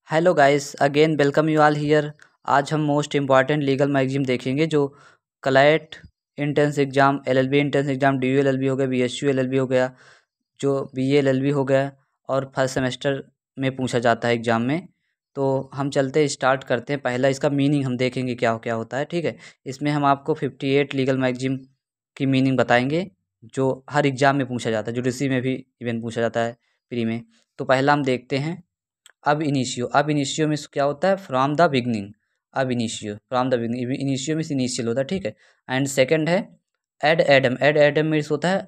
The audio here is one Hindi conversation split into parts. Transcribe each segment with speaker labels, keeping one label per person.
Speaker 1: Hello guys again welcome you all here. आज हम मोस्ट इम्पॉर्टेंट लीगल मैगजीन देखेंगे जो CLAT entrance exam, LLB entrance exam, DU LLB हो गया, बीएसयू एलएलबी हो गया, जो बीए एलएलबी हो गया और फर्स्ट सेमेस्टर में पूछा जाता है एग्ज़ाम में। तो हम चलते स्टार्ट करते हैं। पहला इसका मीनिंग हम देखेंगे क्या क्या होता है, ठीक है। इसमें हम आपको 58 लीगल मैगजीन की मीनिंग बताएंगे जो हर एग्ज़ाम में पूछा जाता है, जुडिशरी में भी इवन पूछा जाता है प्री में। तो पहला हम देखते हैं अब इनिशियो में क्या होता है, फ्रॉम द बिगनिंग। अब initio from the beginning, initio में इनिशियल होता है, ठीक है। एंड सेकंड है एड एडम मीन्स होता है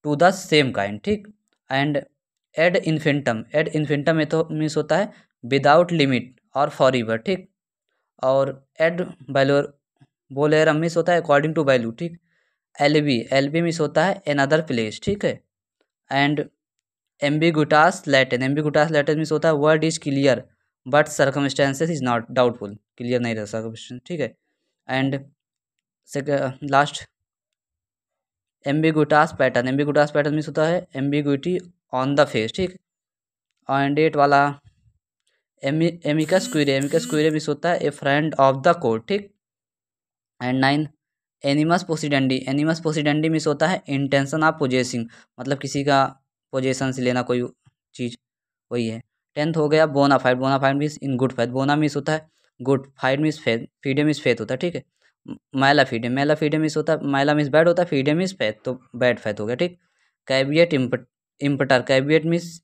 Speaker 1: टू द सेम काइंड, ठीक। एंड एड इन्फिनिटम में तो मीन्स होता है विदाउट लिमिट और फॉर एवर, ठीक। और एड वैल्यूर बोलेरम मीन्स होता है अकॉर्डिंग टू वैल्यू, ठीक। एलबी मीन्स होता है अनदर प्लेस, ठीक है। एंड एम्बिगुटास लैटिन मीन्स होता है word is clear but circumstances is not doubtful, clear नहीं रह सकता, ठीक है। एंड लास्ट एम्बिगुटास पैटर्न मीन्स होता है एम्बिग्विटी ऑन द फेस, ठीक। एंड डेट वाला एमिकस क्यूरे मीन्स होता है ए फ्रेंड ऑफ द कोर्ट, ठीक। एंड नाइन एनिमस पोसिडेंडी मीन्स होता है इंटेंशन ऑफ पोजेसिंग, मतलब किसी का पोजेशन से लेना कोई चीज़, वही है। टेंथ हो गया bonafide means in good faith. Bona means होता है good, fide means faith, fide means faith होता है, ठीक है। मैला फीडे मीन्स होता है, मैला मीन्स बैड होता है, फीडे मीन्स फेथ, तो बैड फेथ हो गया, ठीक। कैविएट इम्पटर, कैविएट मीन्स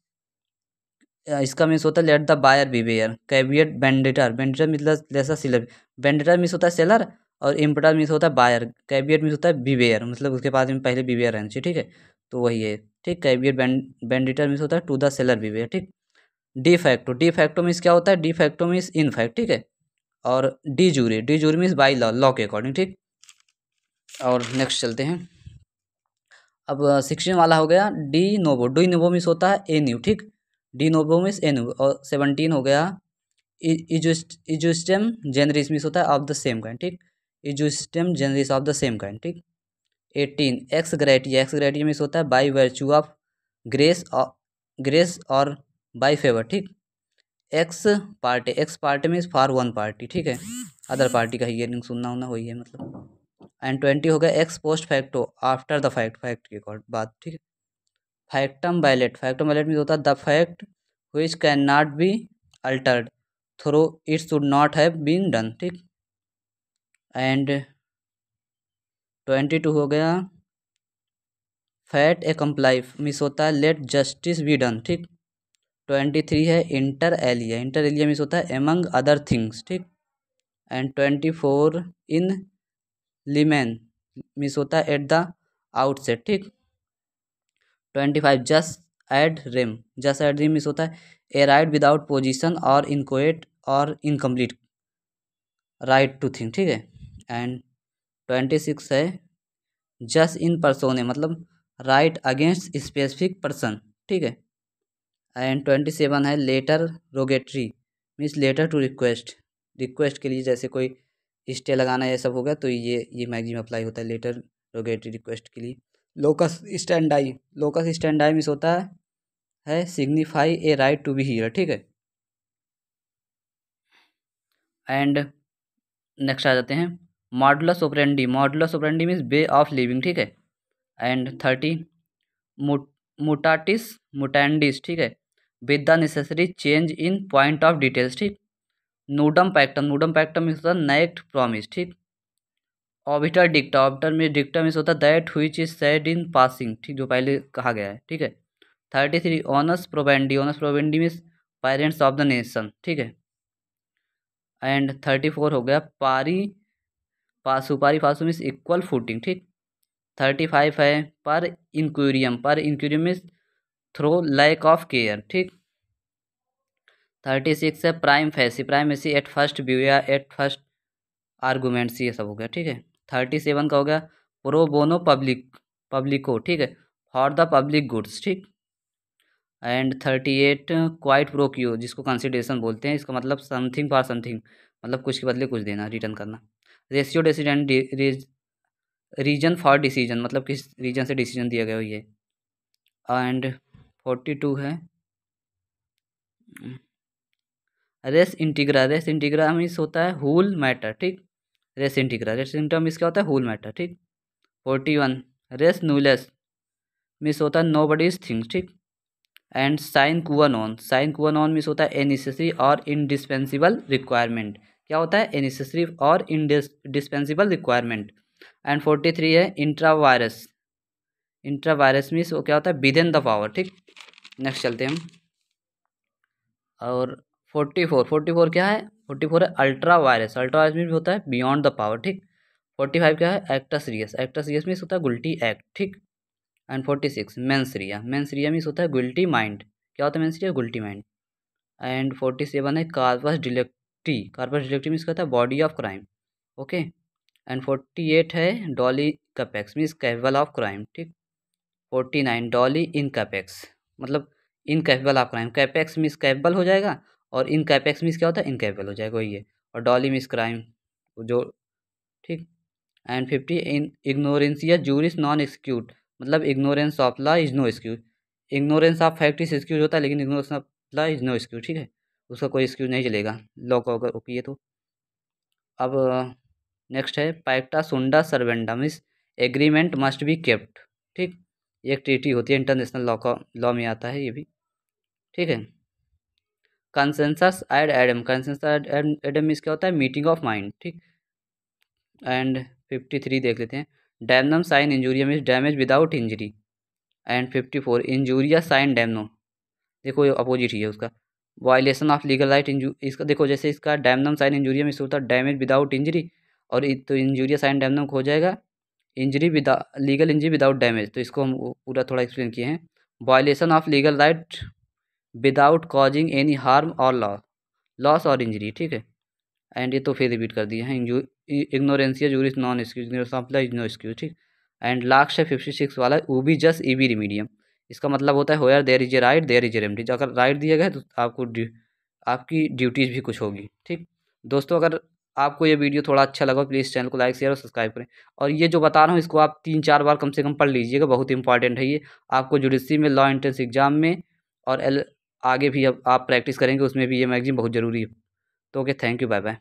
Speaker 1: इसका मीन्स होता है let the buyer beware. Caveat बेंडिटर मतलब जैसा सेलर, बेंडिटर मीन्स होता है सेलर और इम्पटर मीन्स होता है बायर। कैविएट मीन्स होता है बिवेयर, मतलब उसके बाद में पहले बिवेयर रहना चाहिए, ठीक है। तो वही है, ठीक। कैविएट बेंडिटर मीन्स होता है टू द सेलर बिवेयर, ठीक। डी फैक्टो मीन्स क्या होता है, de facto means in fact, ठीक है। और de jure means by law, law के अकॉर्डिंग, ठीक। और नेक्स्ट चलते हैं। अब 16 वाला हो गया डी नोवो मीन्स होता है ए न्यू, ठीक। De novo means a new. और 17 हो गया इजुस्टेम जेनरिस मीन्स होता है ऑफ द सेम काइंड, ठीक। इजुस्टेम जेनरिस ऑफ द सेम काइंड, ठीक। 18 एक्स ग्रेटिया मीन्स होता है बाई वर्च्यू ऑफ ग्रेस और बाई फेवर, ठीक। Ex parte means for one party, ठीक है। अदर पार्टी का हियरिंग सुनना होना वही है, मतलब। एंड 20 हो गया ex post facto, after the fact, fact के बाद, ठीक है। फैक्टम बैलेट मीन्स होता है the fact which can not be altered through it should not have been done, ठीक। एंड 22 हो गया फैट ए कंप्लाई मीन्स होता है लेट जस्टिस बी डन, ठीक। 23 है इंटर एलिया मीन्स होता है एमंग अदर थिंग्स, ठीक। एंड 24 इन लिमेन मीन्स होता है एट द आउटसेट, ठीक। 25 जस्ट एड रिम मीन्स होता है ए राइट विदाउट पोजिशन और इनकोएट और इनकम्प्लीट राइट टू थिंक, ठीक है। एंड 26 है जस्ट इन पर्सोने, मतलब राइट अगेंस्ट स्पेसिफिक पर्सन, ठीक है। एंड 27 है letter rogatory means letter to request के लिए, जैसे कोई स्टे लगाना ये सब हो गया, तो ये मैगजीम अप्लाई होता है लेटर रोगेटरी रिक्वेस्ट के लिए। लोकस स्टैंडाई मीन्स होता है signify a right to be hear, ठीक है। एंड नेक्स्ट आ जाते हैं modus operandi means way of living, ठीक है। एंड 30 मुटाटिस मुटेंडिस, ठीक है, with the necessary change in point of details, ठीक। नूडम पैक्टम मीन्स होता है नेक्ट प्रॉमिस, ठीक। ऑबिटर में डिक्टा मीन्स होता है that which is said in passing, ठीक, जो पहले कहा गया है, ठीक है। 33 ऑनस प्रोबेंडी means parents of the nation, ठीक है। एंड 34 हो गया सुपारी फासु मीन्स इक्वल फुटिंग, ठीक। 35 है per incuriam means through lack of care, ठीक। 36 है prima facie at first view या एट फर्स्ट आर्गूमेंट्स, ये सब हो गया, ठीक है। 37 का हो गया प्रो बोनो पब्लिको, ठीक है, फॉर द पब्लिक गुड्स, ठीक। एंड 38 क्वाइट प्रो क्यू, जिसको कंसिडरेशन बोलते हैं, इसका मतलब समथिंग फॉर समथिंग, मतलब कुछ के बदले कुछ देना, रिटर्न करना। Ratio decidendi reason for decision, मतलब किस रीजन से डिसीजन दिया गया हो ये। एंड 42 है रेस इंटीग्रा मीन्स होता है होल मैटर, ठीक। रेस इंटीग्रा मीन्स क्या होता है, होल मैटर, ठीक। 41 रेस नूलेस मीन्स होता है नो बडी इज थिंग्स, ठीक। एंड साइन कुआनॉन मीन्स होता है ए नेसेसरी और इंडिस्पेंसिबल रिक्वायरमेंट। क्या होता है, ए नेसेसरी और इंडिस्पेंसिबल रिक्वायरमेंट। एंड 43 है इंट्रावायरस मीन्स वो क्या होता है, विद इन द पावर, ठीक। नेक्स्ट चलते हैं हम। और 44 क्या है, 44 है अल्ट्रा वायरस मीन्स होता है बियॉन्ड द पावर, ठीक। 45 क्या है, एक्टा सीरियस मीन्स होता है गुल्टी एक्ट, ठीक। एंड 46 मेंसरिया मीन्स होता है गुल्टी माइंड। क्या होता है मेंसरिया, गुल्टी माइंड। एंड 47 है कार्पस डिलेक्टी मीन्स होता है body of crime, okay. And 48 है Dolly capex means capable of crime, ठीक। 49 डॉली इन कैपेक्स मतलब incapable of crime, capex means capable हो जाएगा और इन कैपेक्स मीन्स क्या होता है, इनकैपेबल हो जाएगा, वही है। और डॉली मीन्स क्राइम जो, ठीक। एंड 50 इन इग्नोरेंसिया जूरिस नॉन एक्सक्यूट मतलब ignorance of law is no excuse. Ignorance of fact is excuse होता है, लेकिन ignorance of law is no excuse, ठीक है। उसका कोई एक्सक्यूज नहीं चलेगा लॉ का अगर ओके है तो। अब नेक्स्ट है पैक्टा सुंडा सर्वेंडा means agreement must be kept, ठीक। ये एक ट्रीटी होती है इंटरनेशनल लॉ का, लॉ में आता है ये भी, ठीक है। कंसेंसस एड एडम मीन्स क्या होता है, मीटिंग ऑफ माइंड, ठीक। एंड 53 देख लेते हैं। डैमनम साइन इंजूरिया means damage without injury. And 54 इंजूरिया साइन डैमनो, देखो ये अपोजिट ही है उसका। वायलेशन ऑफ लीगल राइट इसका देखो, जैसे इसका डैमनम साइन इंजूरिया मीन्स होता है डैमेज विदाउट इंजरी, और तो इंजूरिया साइन डैमनम हो जाएगा इंजरी विदा लीगल इंजरी विदाउट डैमेज। तो इसको हम पूरा थोड़ा एक्सप्लेन किए हैं। Violation of legal right without causing any harm और लॉस और इंजरी, ठीक है। एंड ये तो फिर रिपीट कर दिए हैं। इग्नोरेंसिया जूरिस नॉन एक्सक्यूज नो एक्सक्यूज, ठीक। एंड लास्ट है 56 वाला ऊबी जस्ट ईबी रिमीडियम। इसका मतलब होता है where there is a right there is a remedy. अगर राइट दिया गया है तो आपकी ड्यूटीज़ भी कुछ होगी, ठीक। दोस्तों अगर आपको ये वीडियो थोड़ा अच्छा लगा प्लीज़ चैनल को लाइक शेयर और सब्सक्राइब करें। और ये जो बता रहा हूँ इसको आप 3-4 बार कम से कम पढ़ लीजिएगा, बहुत इंपॉर्टेंट है ये आपको जुडिशरी में, लॉ एंट्रेंस एग्जाम में, और आगे भी अब आप प्रैक्टिस करेंगे उसमें भी ये मैगजीन बहुत ज़रूरी है। तो okay, thank you, bye bye.